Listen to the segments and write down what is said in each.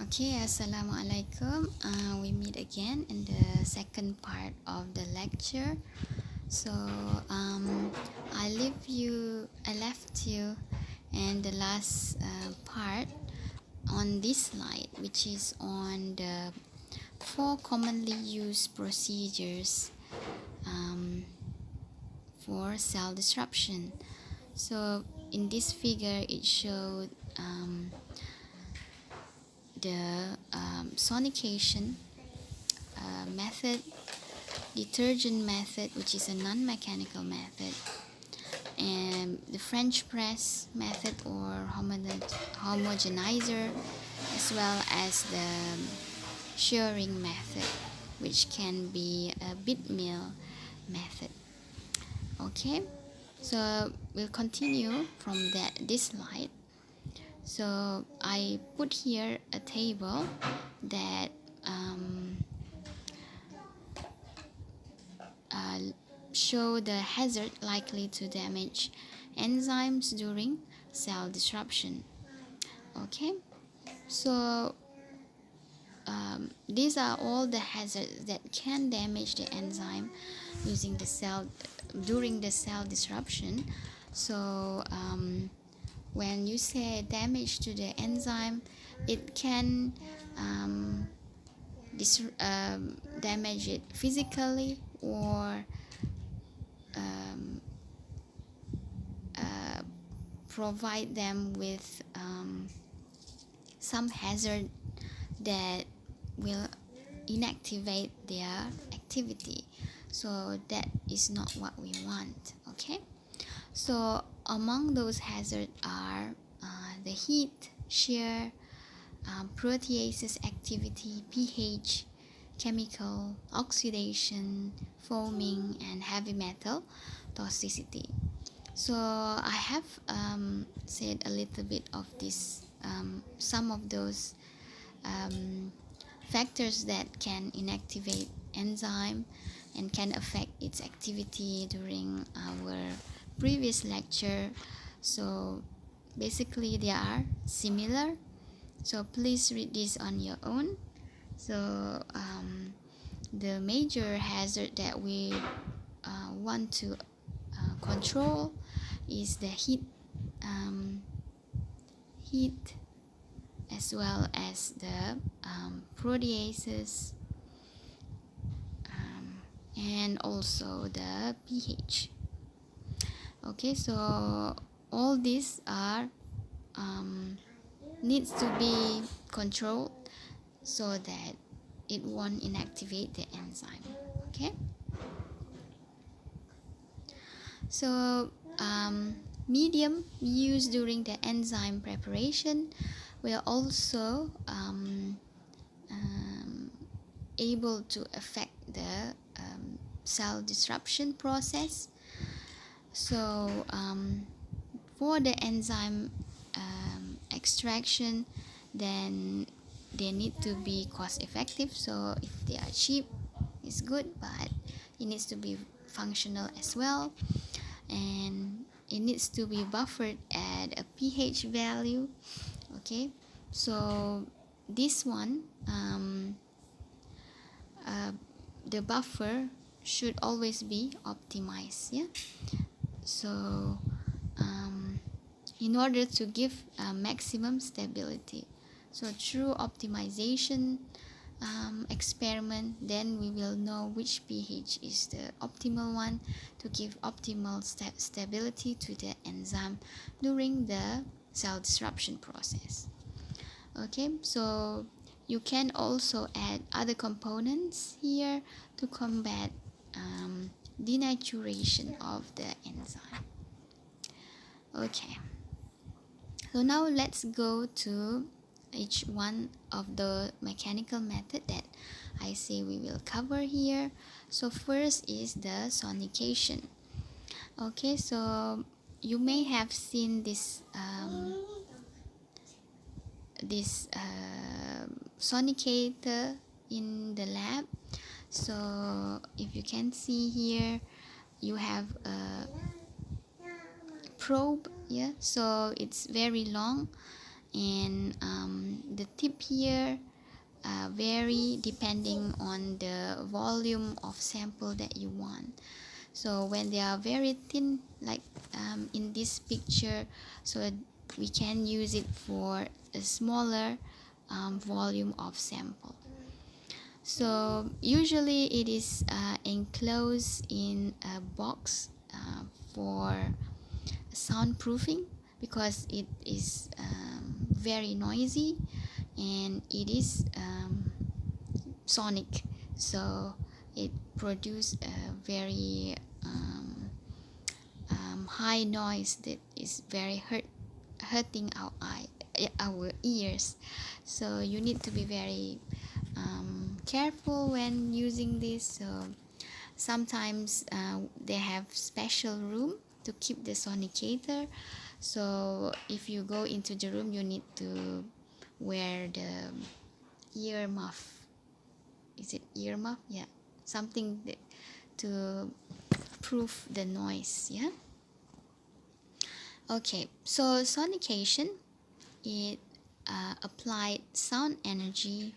Okay, Assalamualaikum. We meet again in the second part of the lecture. So I left you in the last part on this slide, which is on the 4 commonly used procedures for cell disruption. So in this figure, it showed the sonication method, detergent method, which is a non-mechanical method, and the French press method or homogenizer, as well as the shearing method, which can be a bit mill method. Okay, so we'll continue from this slide. So I put here a table that show the hazard likely to damage enzymes during cell disruption. Okay, so these are all the hazards that can damage the enzyme using the cell during the cell disruption. So when you say damage to the enzyme, it can damage it physically or provide them with some hazard that will inactivate their activity. So that is not what we want. Okay, so among those hazards are the heat, shear, proteases activity, pH, chemical, oxidation, foaming, and heavy metal toxicity. So I have said a little bit of this, some of those factors that can inactivate enzyme and can affect its activity during our previous lecture. So basically they are similar, so please read this on your own. So the major hazard that we want to control is the heat as well as the proteases and also the pH. Okay, so all these are needs to be controlled so that it won't inactivate the enzyme. Okay, so medium used during the enzyme preparation will also able to affect the cell disruption process. So for the enzyme extraction, then they need to be cost effective. So if they are cheap, it's good, but it needs to be functional as well, and it needs to be buffered at a pH value. Okay, so this one the buffer should always be optimized. Yeah, so in order to give maximum stability, so through optimization experiment, then we will know which pH is the optimal one to give optimal stability to the enzyme during the cell disruption process. Okay, so you can also add other components here to combat denaturation of the enzyme. Okay, so now let's go to each one of the mechanical method that I say we will cover here. So first is the sonication. Okay, so you may have seen this sonicator in the lab. So if you can see here, you have a probe. Yeah, so it's very long, and the tip here vary depending on the volume of sample that you want. So when they are very thin, like in this picture, so we can use it for a smaller volume of sample. So usually it is enclosed in a box for soundproofing, because it is very noisy and it is sonic, so it produces a very high noise that is very hurting our ears. So you need to be very careful when using this. So sometimes they have special room to keep the sonicator. So if you go into the room, you need to wear the ear muff. Is it ear muff? Yeah, something that, to proof the noise. Yeah. Okay, so sonication, it applied sound energy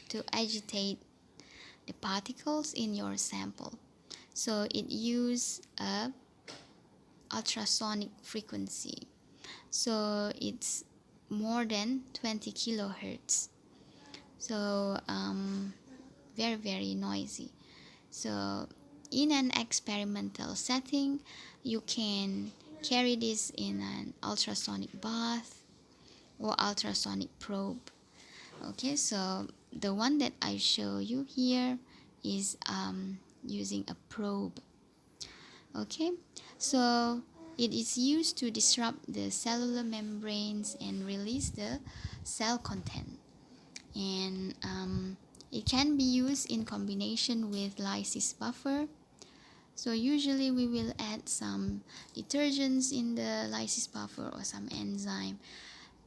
to agitate the particles in your sample. So it uses a ultrasonic frequency. So it's more than 20 kilohertz. So very, very noisy. So in an experimental setting, you can carry this in an ultrasonic bath or ultrasonic probe. Okay, so the one that I show you here is using a probe. Okay, so it is used to disrupt the cellular membranes and release the cell content. And it can be used in combination with lysis buffer. So usually we will add some detergents in the lysis buffer or some enzyme,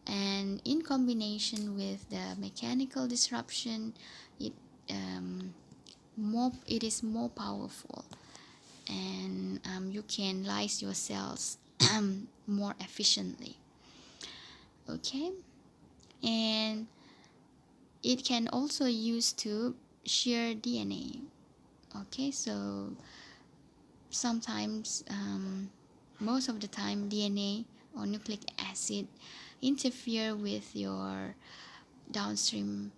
and in combination with the mechanical disruption, it is more powerful, and you can lyse your cells more efficiently. Okay, and it can also use to shear DNA. Okay, so sometimes, most of the time, DNA or nucleic acid interfere with your downstream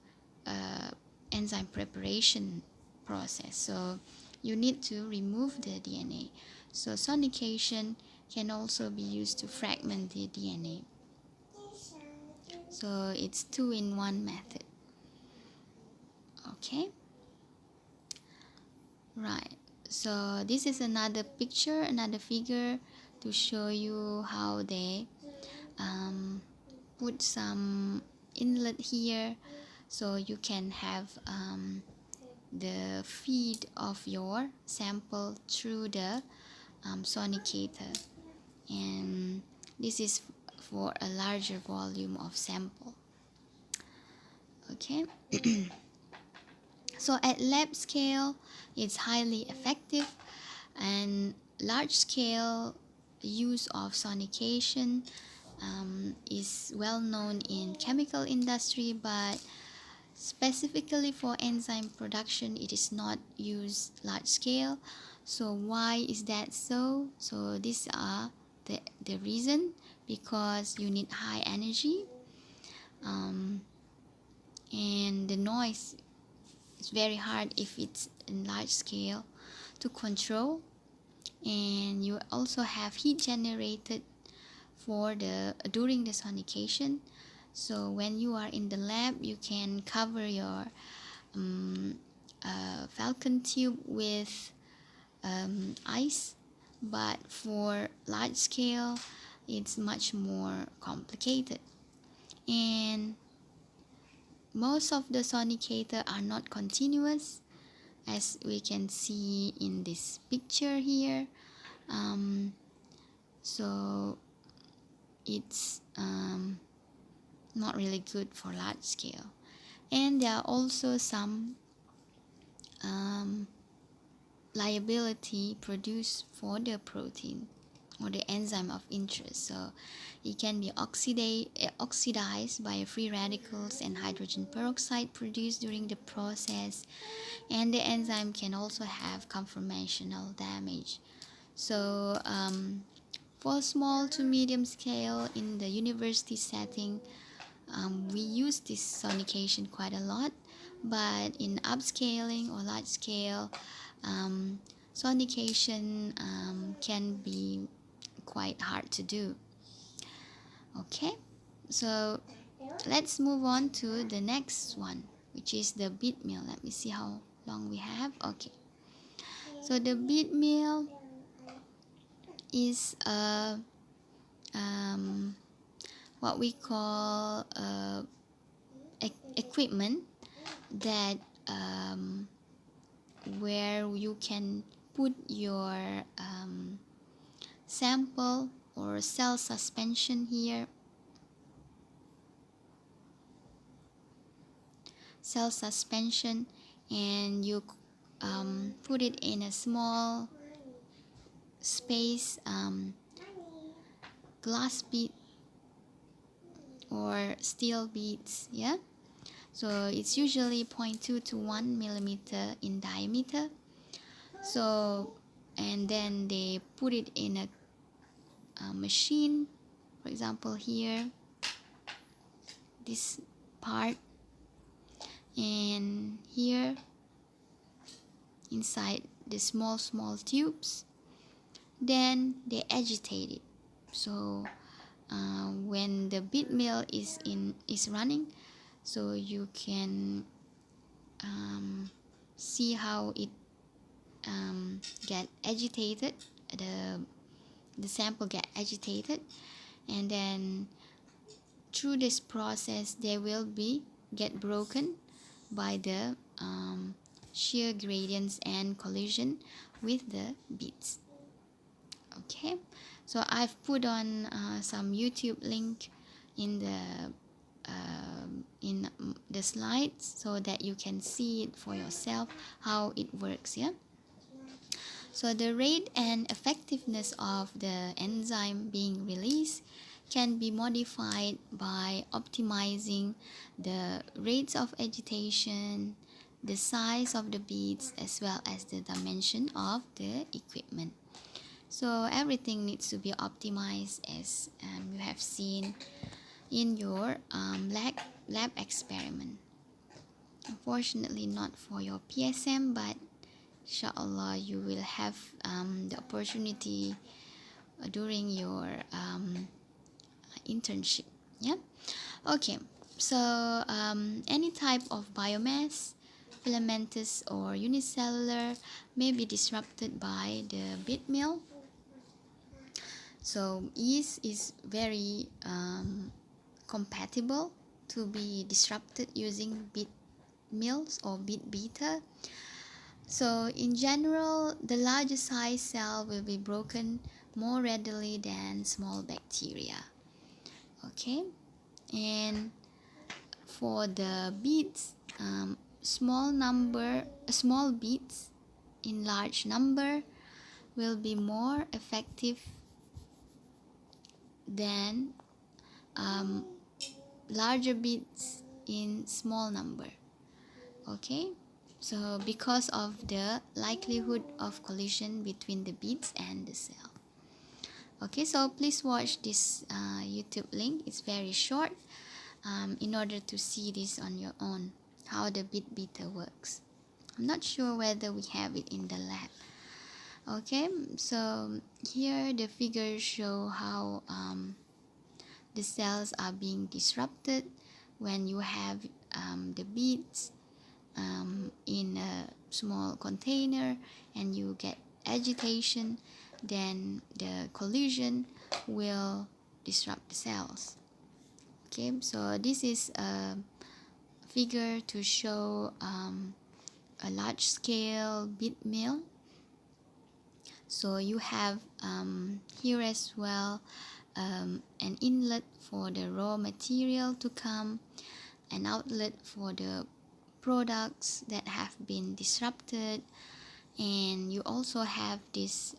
enzyme preparation process. So you need to remove the DNA. So sonication can also be used to fragment the DNA. So it's 2-in-1 method. Okay, right. So this is another picture, another figure to show you how they put some inlet here, so you can have the feed of your sample through the sonicator, and this is for a larger volume of sample. Okay. So at lab scale, it's highly effective, and large scale use of sonication is well known in chemical industry, but specifically for enzyme production, it is not used large scale. So why is that so? So these are the reason: because you need high energy, and the noise is very hard if it's in large scale to control, and you also have heat generated for during the sonication. So when you are in the lab, you can cover your falcon tube with ice, but for large scale, it's much more complicated. And most of the sonicator are not continuous, as we can see in this picture here. So it's not really good for large scale. And there are also some liability produced for the protein. or the enzyme of interest. So it can be oxidized by free radicals and hydrogen peroxide produced during the process, and the enzyme can also have conformational damage. So for small to medium scale in the university setting, we use this sonication quite a lot, but in upscaling or large scale, sonication can be quite hard to do. Okay, so let's move on to the next one, which is the bead mill. Let me see how long we have. Okay, so the bead mill is what we call equipment that where you can put your sample or cell suspension here, and you put it in a small space, glass bead or steel beads, yeah. So it's usually 0.2 to 1 millimeter in diameter. So, and then they put it in a machine, for example here, this part, and here inside the small tubes. Then they agitate it. So when the bead mill is running, so you can see how it get agitated. The sample get agitated, and then through this process they will get broken by the shear gradients and collision with the beads. Okay, so I've put on some YouTube link in the slides so that you can see it for yourself how it works. Yeah. So the rate and effectiveness of the enzyme being released can be modified by optimizing the rates of agitation, the size of the beads, as well as the dimension of the equipment. So everything needs to be optimized, as you have seen in your lab experiment. Unfortunately not for your PSM, but inshallah you will have the opportunity during your internship. Yeah. Okay, so any type of biomass, filamentous or unicellular, may be disrupted by the bead mill. So yeast is very compatible to be disrupted using bead mills or bead beater. So in general, the larger size cell will be broken more readily than small bacteria. Okay, and for the beads, small beads in large number will be more effective than larger beads in small number. Okay, so because of the likelihood of collision between the beads and the cell. Okay, so please watch this YouTube link. It's very short, in order to see this on your own, how the bead beater works. I'm not sure whether we have it in the lab. Okay, so here the figures show how the cells are being disrupted when you have the beads in a small container and you get agitation, then the collision will disrupt the cells. Okay, so this is a figure to show a large scale bead mill. So you have here as well an inlet for the raw material to come, an outlet for the products that have been disrupted, and you also have this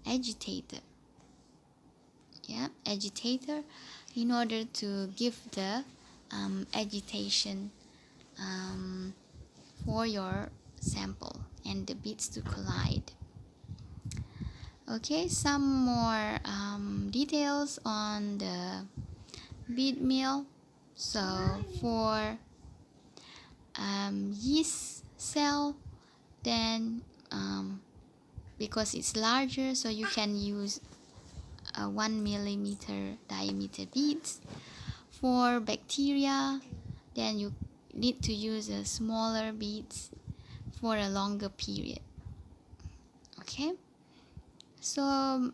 agitator. yeah, agitator, in order to give the agitation for your sample and the beads to collide. Okay, some more details on the bead mill. So for yeast cell, then because it's larger, so you can use 1 millimeter diameter beads. For bacteria, then you need to use a smaller beads for a longer period. Okay, so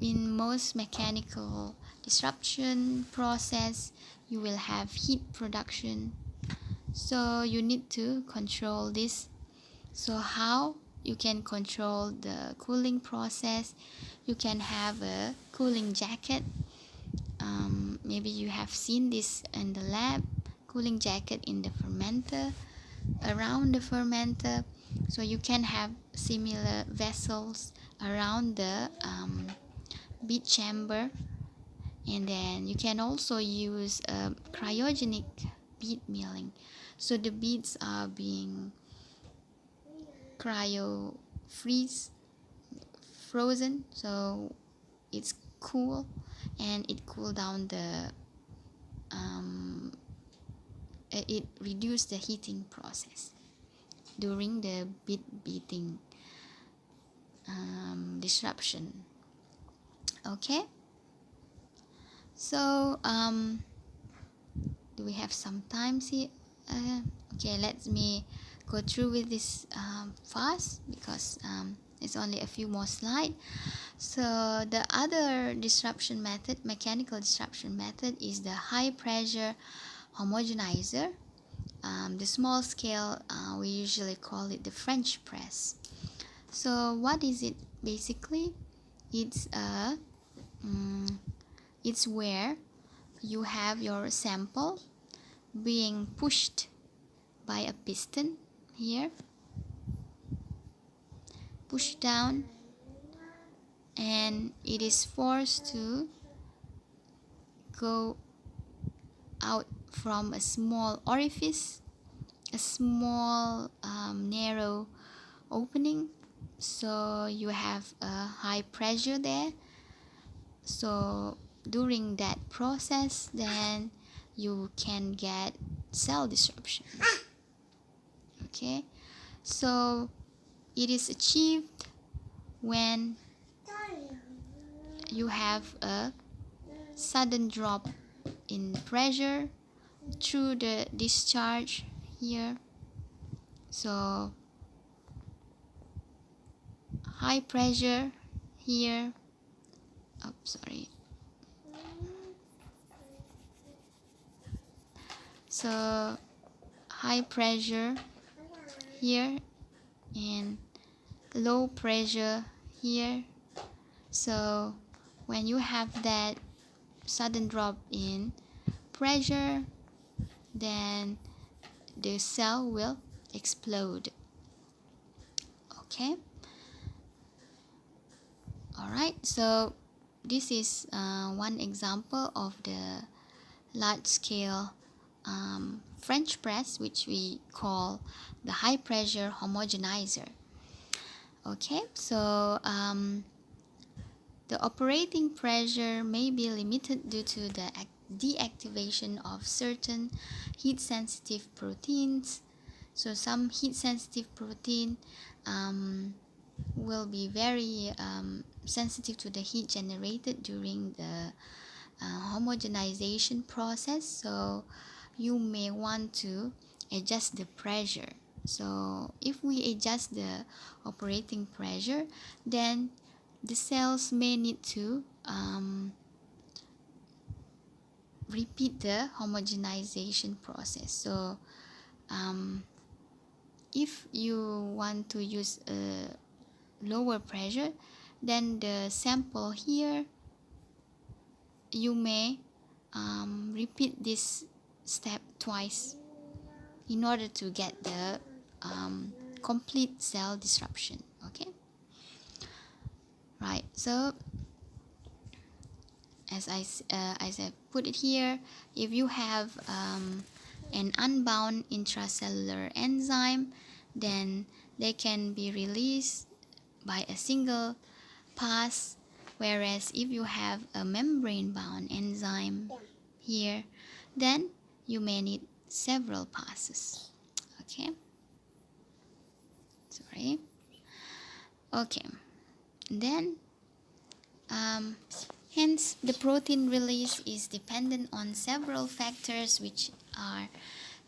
in most mechanical disruption process, you will have heat production, so you need to control this. So how you can control the cooling process? You can have a cooling jacket. Maybe you have seen this in the lab, cooling jacket in the fermenter, around the fermenter. So you can have similar vessels around the bead chamber, and then you can also use cryogenic bead milling. So the beads are being frozen, so it's cool, and it cool down the it reduce the heating process during the bead beating disruption. Okay, so do we have some time here? Okay, let me go through with this fast, because it's only a few more slides. So the other disruption method, mechanical disruption method, is the high pressure homogenizer. The small scale, we usually call it the French press. So what is it basically? It's it's where you have your sample being pushed by a piston here, pushed down, and it is forced to go out from a small orifice, a small narrow opening. So you have a high pressure there. So during that process, then you can get cell disruption. Okay, so it is achieved when you have a sudden drop in pressure through the discharge here. So high pressure here. Oh, sorry. So high pressure here and low pressure here. So when you have that sudden drop in pressure, then the cell will explode. Okay, all right, so this is one example of the large scale French press, which we call the high pressure homogenizer. Okay, so the operating pressure may be limited due to the deactivation of certain heat sensitive proteins. So some heat sensitive protein will be very sensitive to the heat generated during the homogenization process. So you may want to adjust the pressure. So if we adjust the operating pressure, then the cells may need to repeat the homogenization process. So if you want to use a lower pressure, then the sample here, you may repeat this step twice in order to get the complete cell disruption. Okay, right, so as I put it here, if you have an unbound intracellular enzyme, then they can be released by a single pass, whereas if you have a membrane bound enzyme here, then you may need several passes. Okay, sorry. Okay, then hence the protein release is dependent on several factors, which are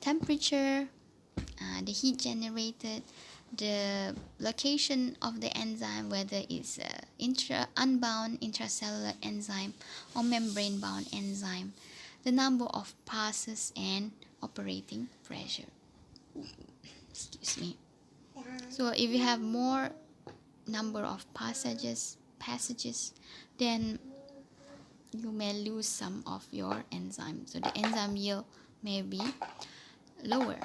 temperature, the heat generated, the location of the enzyme, whether it's unbound intracellular enzyme or membrane bound enzyme, the number of passes, and operating pressure. Excuse me. So if you have more number of passages, then you may lose some of your enzyme, so the enzyme yield may be lower.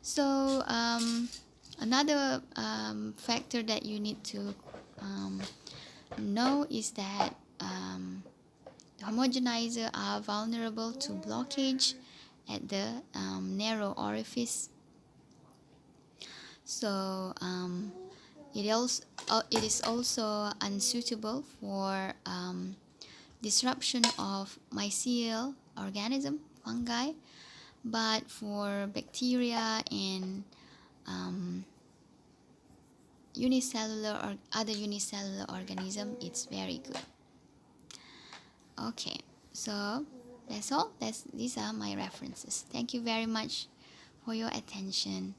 So another factor that you need to know is that the homogenizer are vulnerable to blockage at the narrow orifice. So it is also unsuitable for disruption of mycelial organism, fungi, but for bacteria and unicellular or other unicellular organism, it's very good. Okay, so that's all. These are my references. Thank you very much for your attention.